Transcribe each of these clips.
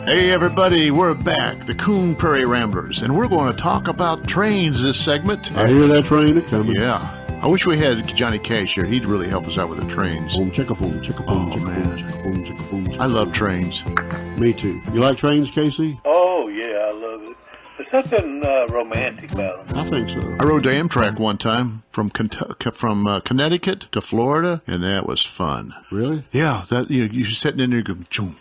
Hey everybody, we're back, the Coon Prairie Ramblers, and we're going to talk about trains this segment. I hear that train a-coming. Yeah. I wish we had Johnny Cash here. He'd really help us out with the trains. Boom, chicka boom, chicka boom, Oh, chicka man. boom, chicka boom, chicka boom, chicka I love trains. boom. Me too. You like trains, Casey? Oh, yeah, I love it. There's something romantic about them. I think so. I rode the Amtrak one time from Connecticut to Florida, and that was fun. Really? Yeah, that you're sitting in there going, choom,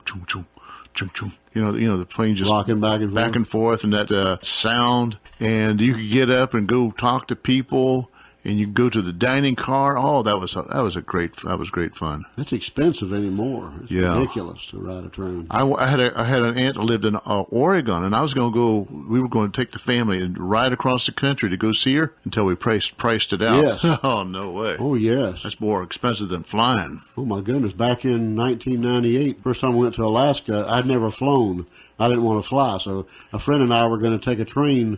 choom, choom, choom, choom. You know, the plane just Rocking back and forth. back and forth, and that sound, and you could get up and go talk to people, and you go to the dining car. Oh, that was great fun. That's expensive anymore. It's Yeah. ridiculous to ride a train. I had an aunt that lived in Oregon, and I was going to go. We were going to take the family and ride across the country to go see her until we priced it out. Yes. Oh, no way. Oh, yes. That's more expensive than flying. Oh, my goodness. Back in 1998, first time I went to Alaska, I'd never flown. I didn't want to fly, so a friend and I were going to take a train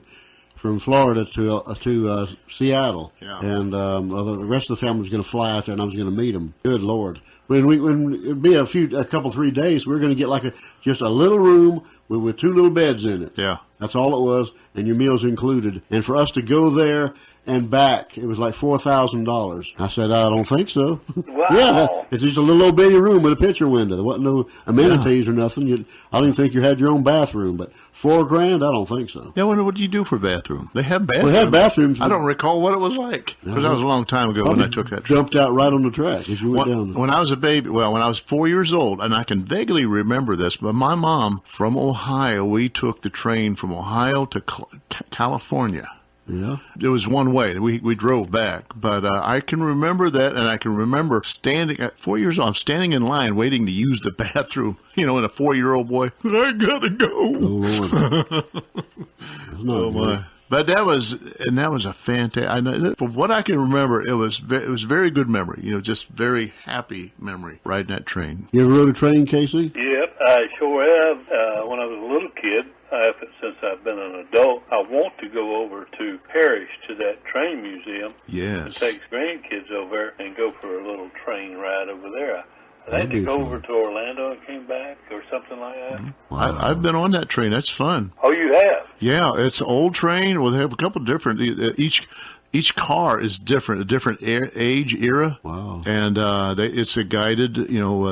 from Florida to Seattle, Yeah. and the rest of the family was going to fly out there, and I was going to meet them. Good Lord! When it'd be a couple 3 days, we were going to get like just a little room with two little beds in it. Yeah. That's all it was, and your meals included. And for us to go there and back, it was like $4,000. I said, I don't think so. Wow. Yeah, it's just a little old bitty room with a picture window. There wasn't no amenities or nothing. I don't even think you had your own bathroom. But $4,000, I don't think so. Yeah, what did you do for bathroom? They have bathrooms. Well, they had bathrooms. I don't recall what it was like because that was a long time ago when I took that trip. Jumped out right on the track as you went down. When I was a baby, when I was 4 years old, and I can vaguely remember this, but my mom from Ohio, we took the train from Ohio to California. Yeah. It was one way. We drove back, but I can remember that, and I can remember standing at 4 years old, standing in line waiting to use the bathroom. You know, and a 4-year-old boy, I gotta go. Oh, Lord. That's not Oh good. my! But that was a fantastic. I know, from what I can remember, it was very good memory. You know, just very happy memory riding that train. You ever rode a train, Casey? Yep, I sure have. When I was a little kid, since I've been an adult, I want to go over to Parrish to that train museum. And Yes. take grandkids over there and go for a little train ride over there. I That'd had to be go fun. over to Orlando and came back or something like that. I've been on that train. That's fun. Oh, you have? Yeah, it's an old train. Well, they have a couple of different. Each car is different, a different age era. Wow. And it's a guided. You know,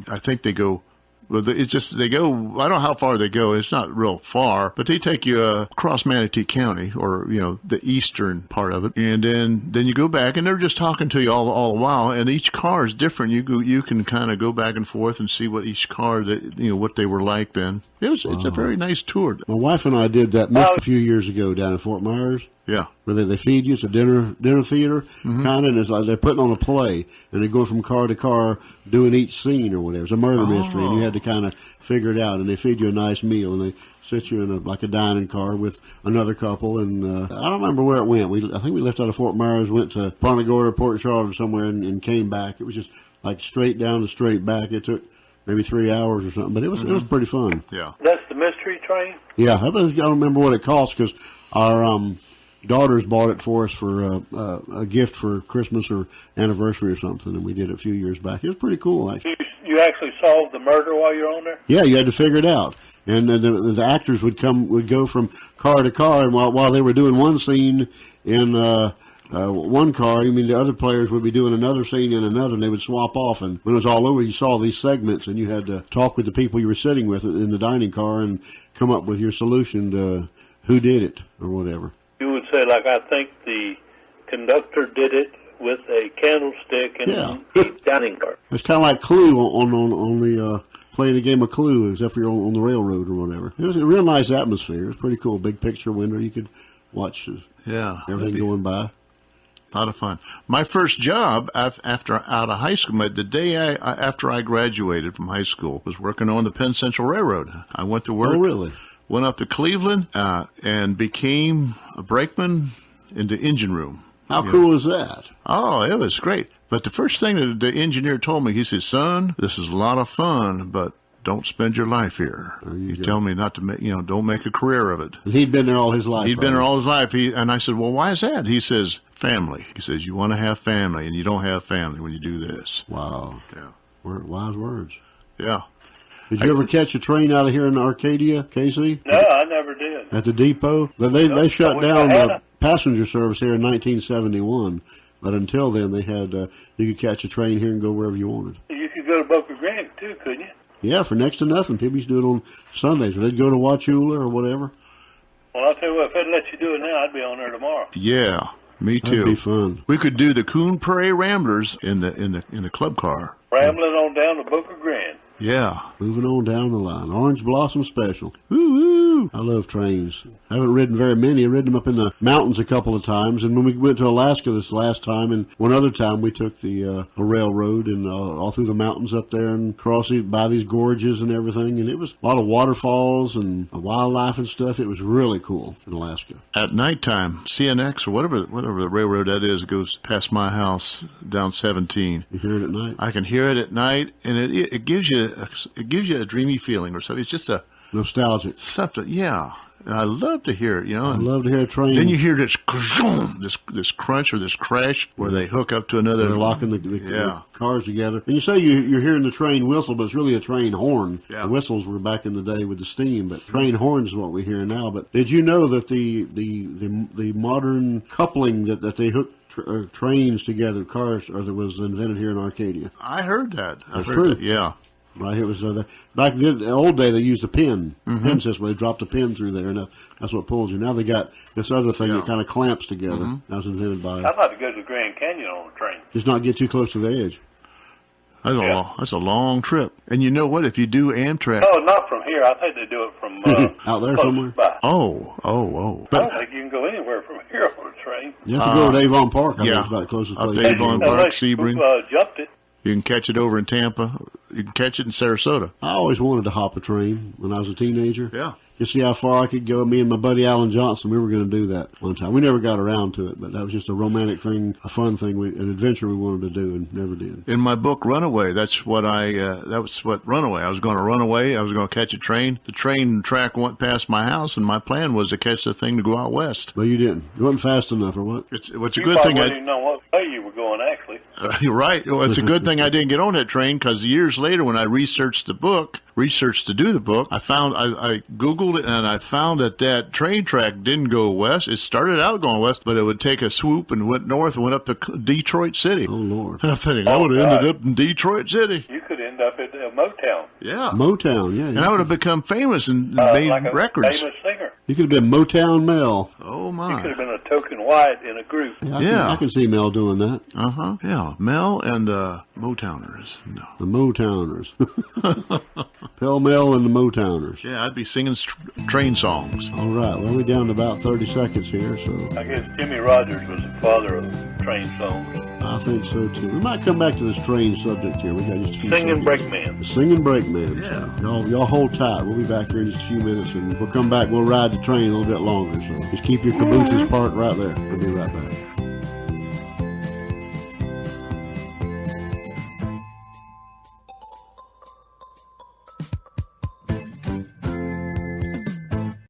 I think they go. Well, they go. I don't know how far they go. It's not real far, but they take you across Manatee County, or the eastern part of it, and then you go back, and they're just talking to you all the while. And each car is different. You can kind of go back and forth and see what each car what they were like then. It's a very nice tour. My wife and I did that a few years ago down in Fort Myers, Yeah. where they feed you. It's a dinner theater, kind of, and it's like they're putting on a play, and they go from car to car doing each scene or whatever. It's a murder mystery, and you had to kind of figure it out, and they feed you a nice meal, and they sit you in a dining car with another couple, and I don't remember where it went. I think we left out of Fort Myers, went to Punta Gorda, Port Charlotte, or somewhere, and came back. It was just like straight down and straight back. It took maybe 3 hours or something, but it was pretty fun. Yeah. That's the mystery train? Yeah, I don't remember what it cost because our daughters bought it for us for a gift for Christmas or anniversary or something, and we did it a few years back. It was pretty cool, actually. You actually solved the murder while you're on there? Yeah, you had to figure it out, and the actors would go from car to car, and while they were doing one scene in one car, the other players would be doing another scene in another, and they would swap off. And when it was all over, you saw these segments, and you had to talk with the people you were sitting with in the dining car and come up with your solution to who did it or whatever. You would say, like, I think the conductor did it with a candlestick and a dining car. It's kind of like Clue on the playing a game of Clue, except for you're on the railroad or whatever. It was a real nice atmosphere. It was pretty cool. Big picture window. You could watch everything going by. A lot of fun. My first job after out of high school, the day after I graduated from high school, was working on the Penn Central Railroad. I went to work. Oh, really? Went up to Cleveland and became a brakeman in the engine room. How cool is that? Oh, it was great. But the first thing that the engineer told me, he said, "Son, this is a lot of fun, but don't spend your life here." He told me not to make, don't make a career of it. And he'd been there all his life. He'd been there all his life. And I said, "Well, why is that?" He says, "Family." He says, "You want to have family, and you don't have family when you do this." Wow. Yeah. Wise words. Yeah. Did you ever catch a train out of here in Arcadia, Casey? No, I never did. At the depot? They shut down the passenger service here in 1971. But until then, they had you could catch a train here and go wherever you wanted. You could go to Boca Grande, too, couldn't you? Yeah, for next to nothing. People used to do it on Sundays. Or they'd go to Wauchula or whatever. Well, I'll tell you what, if they'd let you do it now, I'd be on there tomorrow. Yeah, me too. That'd be fun. We could do the Coon Prairie Ramblers in the club car. Rambling on down to Boca Grande. Yeah. Moving on down the line. Orange Blossom Special. Woo-hoo! I love trains. I haven't ridden very many. I've ridden them up in the mountains a couple of times. And when we went to Alaska this last time, and one other time, we took the a railroad and all through the mountains up there and crossing by these gorges and everything. And it was a lot of waterfalls and wildlife and stuff. It was really cool in Alaska. At nighttime, CNX or whatever the railroad that is, goes past my house down 17. You hear it at night? I can hear it at night, and it gives you a dreamy feeling or something. It's just a nostalgic something. Yeah. And I love to hear it, you know. I love to hear a train. Then you hear this crunch or this crash where they hook up to another. They're locking the cars together. And you say you're hearing the train whistle, but it's really a train horn. Yeah. The whistles were back in the day with the steam, but train horns is what we hear now. But did you know that the modern coupling that they hook trains together, cars, was invented here in Arcadia? I heard that. That's true. Yeah. Right, it was back then. The old day they used a pin system. They dropped a pin through there, and that's what pulls you. Now they got this other thing that kind of clamps together. That was invented by. I'd like to go to the Grand Canyon on a train. Just not get too close to the edge. That's a long trip. And you know what? If you do Amtrak, no, not from here. I think they do it from out there somewhere. By. Oh. I don't think you can go anywhere from here on a train. You have to go to Avon Park. I think it's about the closest up place. to Avon Park, Sebring. Jumped it. You can catch it over in Tampa. You can catch it in Sarasota. I always wanted to hop a train when I was a teenager. Yeah. Just see how far I could go. Me and my buddy Alan Johnson, we were going to do that one time. We never got around to it, but that was just a romantic thing, a fun thing, an adventure we wanted to do and never did. In my book, Runaway, that was what Runaway. I was going to run away. I was going to catch a train. The train track went past my house, and my plan was to catch the thing to go out west. But you didn't. You wasn't fast enough, or what? It's a good thing. You didn't know what way you were going, actually. You're right. Well, it's a good thing I didn't get on that train, because years later, when I researched to do the book, I Googled it, and I found that train track didn't go west. It started out going west, but it would take a swoop and went north and went up to Detroit City. Oh, Lord. And I'm thinking, I would have ended up in Detroit City. You could end up at Motown. Yeah. Motown, yeah. And I would have become famous and made like a records. famous singer. You could have been Motown Mel. Oh, my. You could have been a token white in a group. Yeah, I can see Mel doing that. Uh-huh. Yeah, Mel and the Motowners. No. The Motowners. Pell Mell and the Motowners. Yeah, I'd be singing train songs. All right, well, we're down to about 30 seconds here, so. I guess Jimmy Rogers was the father of train songs. I think so, too. We might come back to this train subject here. We got just a few Singing seconds. Brakeman. The Singing Brakeman. Yeah. Y'all hold tight. We'll be back here in just a few minutes, and we'll come back. We'll ride the train a little bit longer, so just keep your cabooses parked right there. We'll be right back.